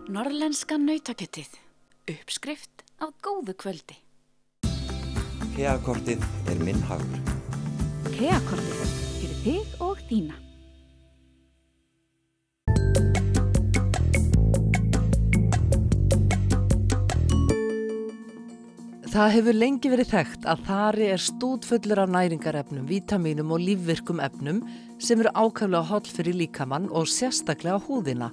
Norðlenska nautakjötið. Uppskrift á góðu kvöldi. KEA-kortið minn hagur. KEA-kortið fyrir þig og þína. Það hefur lengi verið þekkt að þari stútfullur af næringarefnum, vítamínum og lífvirkum efnum sem eru ákaflega holl fyrir líkamann og sérstaklega húðina.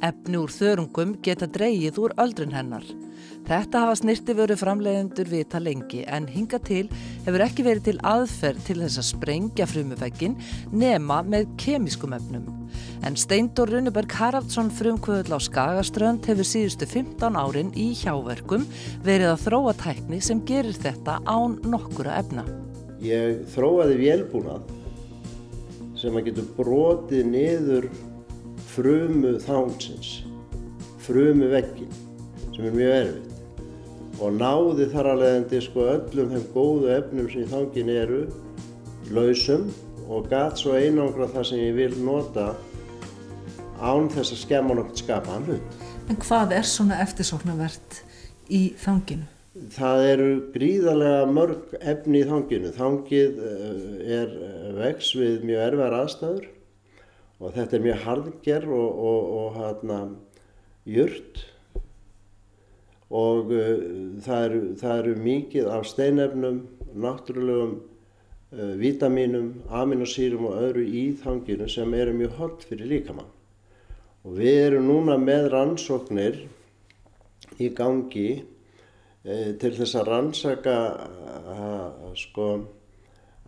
Efni úr þörungum geta dregið úr öldrun hennar. Þetta hafa snyrtivöru framleiðendur vita lengi en hingað til hefur ekki verið til aðferð til þess að sprengja frumuvegginn nema með kemískum efnum. En Steindór Runeberg Haraldsson frumkvöðull á Skagaströnd hefur síðustu 15 árin í hjáverkum verið að þróa tækni sem gerir þetta án nokkura efna. Ég þróaði vélbúnað sem að getur brotið niður frumu þangsins, frumuvegginn, sem mjög erfitt. Og náði þar að leiðandi öllum þeim góðu efnum sem í þangin eru lausum og gat svo einangra það sem ég vil nota án þess að skemma nokkuð skapaðan hlut. En hvað svona eftirsóknarvert í þanginu? Það eru gríðarlega mörg efni í þanginu. Þangið vex við mjög erfiðar aðstæður og þetta mjög harðger og jurt. Og það eru mikið af steinefnum, náttúrulegum vítamínum, amínósýrum og öðru í þanginu sem eru mjög holl fyrir líkamann. Og við erum núna með rannsóknir í gangi til þess að rannsaka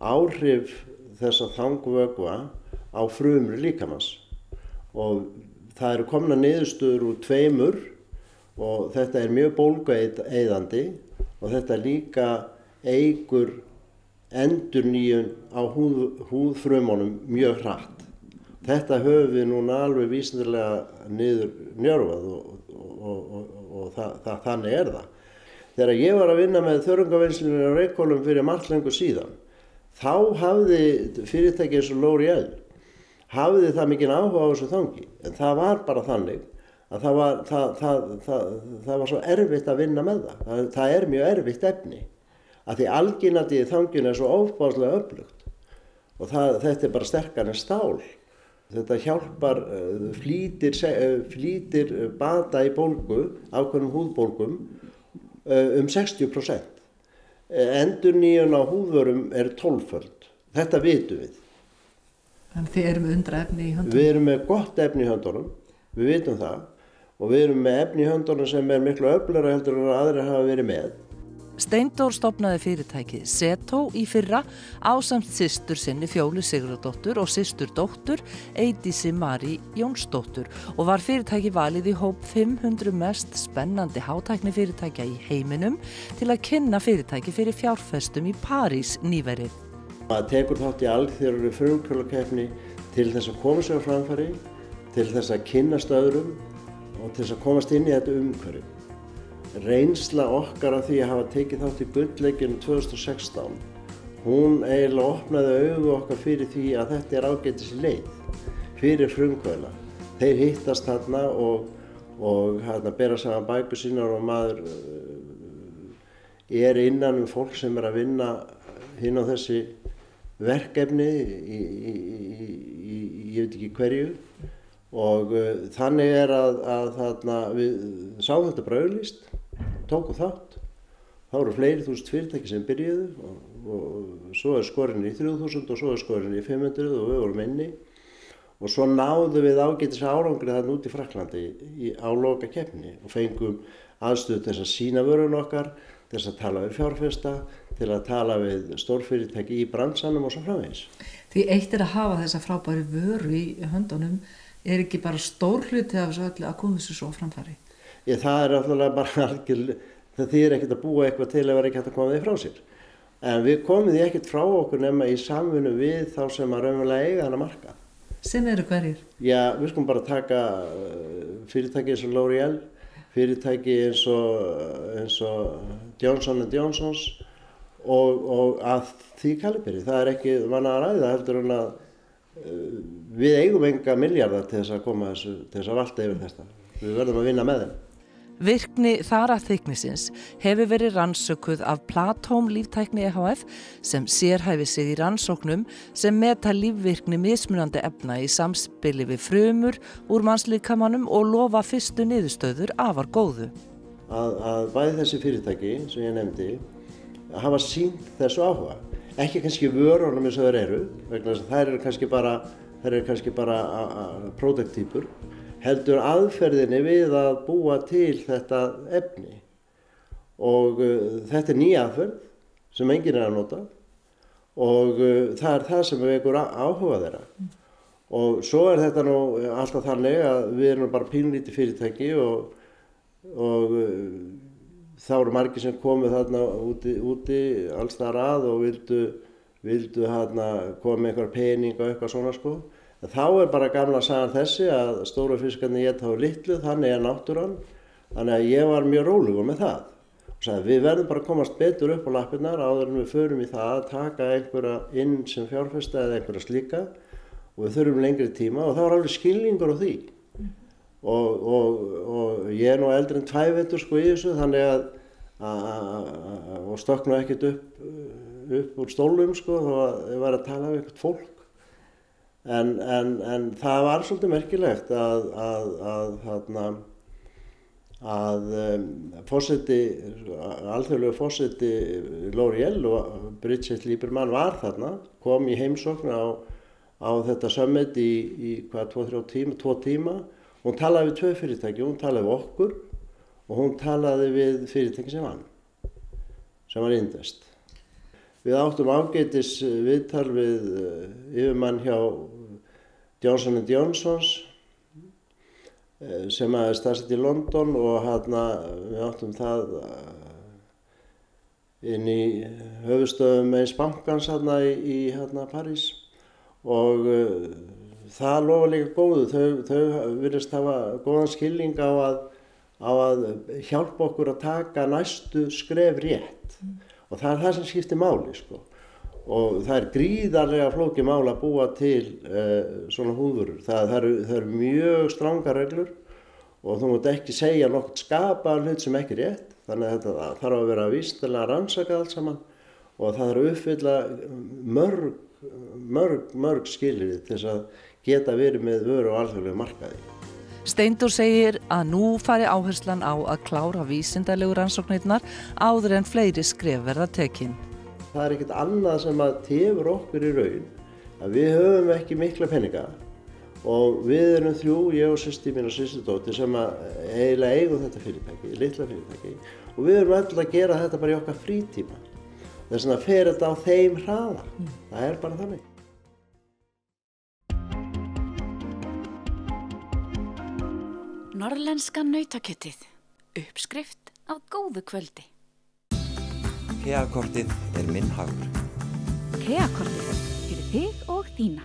áhrif þessa þangvökva á frumur líkamans. Og það eru komnar niðurstöður úr 2 og þetta mjög bólgueyðandi og þetta líka eykur endurnýjun á húðfrumunum mjög hratt. Þetta höfum við núna alveg vísindalega niður njörvað og þannig það. Þegar ég var að vinna með þörungavinnslunni á Reykhólum fyrir margt lengur síðan, þá hafði fyrirtæki eins og L'Oréal hafði það mikinn áhuga á þessu þangi, en það var bara þannig að það var svo erfitt að vinna með það. Það mjög erfitt efni, að því alginatið í þanginu svo ofboðslega öflugt og þetta bara sterkara en stál. Þetta hjálpar, flýtir bata í bólgu, ákveðnum húðbólgum, 60%. Endurnýjun á húðvörum 12-föld. Þetta vitum við. Þannig þið með undraefni í höndunum? Við erum með gott efni í höndunum, við vitum það. Og við erum með efni í höndunum sem miklu öflugra heldur en aðrir hafa verið með. Steindór stofnaði fyrirtækið Setó í fyrra ásamt systur sinni Fjólu Sigurðardóttur og systurdóttur Eydísi Marí Jónsdóttur og var fyrirtæki valið í hóp 500 mest spennandi hátæknifyrirtækja í heiminum til að kynna fyrirtæki fyrir fjárfestum í París nýverið. Maður tekur þátt í alþjóðlegri frumkvöðlakeppni til þess að koma sér á framfæri, til þess að kynnast öðrum og til þess að komast inn í þetta umhverfi. Reynsla okkar af því að hafa tekið þátt í gullleikjunum 2016, hún eiginlega opnaði augu okkar fyrir því að þetta ágætis leið fyrir frumkvöðla. Þeir hittast þarna og bera saman bækur sínar og maður innan fólk sem að vinna hinn á þessi verkefni ég veit ekki hverju. Og þannig að við sáum þetta bara auglýst, tókum þátt. Það voru fleiri þúsund fyrirtæki sem byrjuðu og svo skorinn í 3000 og svo skorinn í 500 og við vorum inni. Og svo náðum við ágætis árangri þarna út í Frakklandi á lokakeppni og fengum aðstöðu til þess að sýna vörun okkar, til þess að tala við fjárfesta, til að tala við stórfyrirtæki í bransanum og svo framvegis. Því eitt að hafa þessa frábæru vöru í höndunum ekki bara stór hluti af þessu öllu að koma þessu svo framfæri? Það náttúrulega bara algjörlega, það þýðir ekkert að búa eitthvað til ef það ekki hægt að koma því frá sér. En við komum því ekkert frá okkur nema í samvinnu við þá sem að raunverulega eiga þennan markað. Sem eru hverjir? Já, við skulum bara taka fyrirtæki eins og L'Oréal, fyrirtæki eins og Johnson & Johnsons og að því kaliberi. Það ekki vana að ræða heldur en að við eigum enga milljarða til þess að koma þessu, til þess að valta yfir þetta. Við verðum að vinna með þeim. Virkni þaraþyknisins hefur verið rannsökuð af Platóm líftækni EHF sem sérhæfir sig í rannsóknum sem meta lífvirkni mismunandi efna í samspili við frumur úr mannslíkamanum og lofa fyrstu niðurstöður afar góðu. Að bæði þessi fyrirtæki sem ég nefndi hafa sýnt þessu áhuga. Ekki kannski vörunum eins og þeir eru, vegna þess að þær eru kannski bara pródukttýpur, heldur aðferðinni við að búa til þetta efni. Og þetta ný aðferð sem enginn að nota og það það sem vekur áhuga þeirra. Og svo þetta nú alltaf þannig að við erum bara pínlítið fyrirtæki og þá eru margir sem komu þarna úti alls þar að og vildu koma með einhver pening og eitthvað svona sko. Þá bara gamla sagan þessi að stóru fiskarnir éta á litlu, þannig náttúran. Þannig að ég var mjög rólegur með það. Og sagði, við verðum bara að komast betur upp á lappirnar áður en við förum í það að taka einhverja inn sem fjárfesta eða einhverja slíka og við þurfum lengri tíma og það var alveg skilningur á því. Og ég er nú eldri en 2 vetur sko í þessu þannig og stökk nú ekkert upp úr stólum sko þó að ég var að tala um eitthvað fólk. En það var svolítið merkilegt að alþjóðlegu forseti L'Oréal og Bridget Lieberman var þarna, kom í heimsókn á þetta summit í 2 tíma. Hún talaði við 2 fyrirtæki, hún talaði við okkur og hún talaði við fyrirtæki sem vann, sem var Invest. Við áttum ágætis viðtal við yfirmann hjá Johnson & Johnsons sem er staðsett í London og við áttum það inn í höfuðstöðum eins bankans í París og það lofa líka góðu. Þau virðast hafa góðan skilning á að hjálpa okkur að taka næstu skref rétt. Og það það sem skiptir máli sko. Og það gríðarlega flókið mál að búa til svona húðvörur. Það eru mjög strangar reglur og þú mátt ekki segja nokkuð skapaðan hlut sem ekki rétt. Þannig að þetta þarf að vera vísindalega rannsakað allt saman og það þarf að uppfylla mörg skilyrði til þess að geta verið með vöru á alþjóðlegu markaði. Steindór segir að nú fari áherslan á að klára vísindalegu rannsóknirnar áður en fleiri skref verða tekin. Það er ekkert annað sem að tefur okkur í raun að við höfum ekki mikla peninga og við erum 3, ég og systir mín og systurdóttir sem eiginlega eigum þetta fyrirtæki, litla fyrirtæki og við erum öll að gera þetta bara í okkar frítíma. Þess vegna fer þetta á þeim hraða. Það er bara þannig. Norðlenska nautakjötið. Uppskrift á góðu kvöldi. KEA-kortið er minn hagur. KEA-kortið fyrir þig og þína.